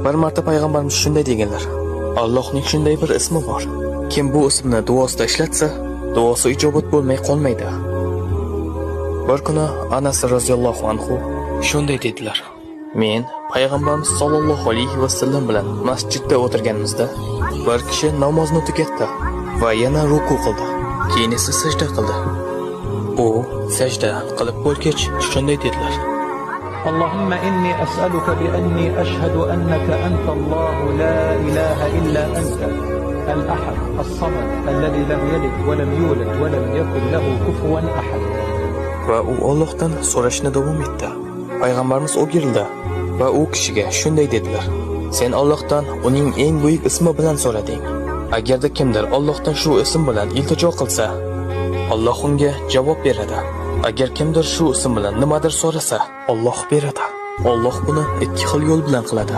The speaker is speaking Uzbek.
Bir marta payg'ambarimiz shunday deganlar: Allohning shunday bir ismi bor. Kim bu ismni duosida ishlatsa, duosi ijobat bo'lmay qolmaydi. Bir kuni Anas roziyallohu anhu shunday dedilar: Men payg'ambarimiz sollallohu alayhi vasallam bilan masjidda o'tirganimizda bir kishi namozni tugatdi va yana ruku qildi. Keyin esa sajda qildi. U sajda qilib bo'lgach shunday dedilar: اللهم إني أسألك بأني أشهد أنك أنت الله لا إله إلا أنت الأحد الصمد الذي لم يلد ولم يولد ولم يكن له كفوا أحد. Va u Allohdan so'rashni davom etdi. Payg'ambarimiz o'girildi va u kishiga shunday dedilar: Sen Allohdan uning eng buyuk ismi bilan so'rading. Agarda kimdir Allohdan shu ism bilan iltijo qilsa, Alloh unga javob beradi. Agar kimdir shu ism bilan nimadir so'rasa, Alloh beradi. Alloh buni ikki xil yo'l bilan qiladi.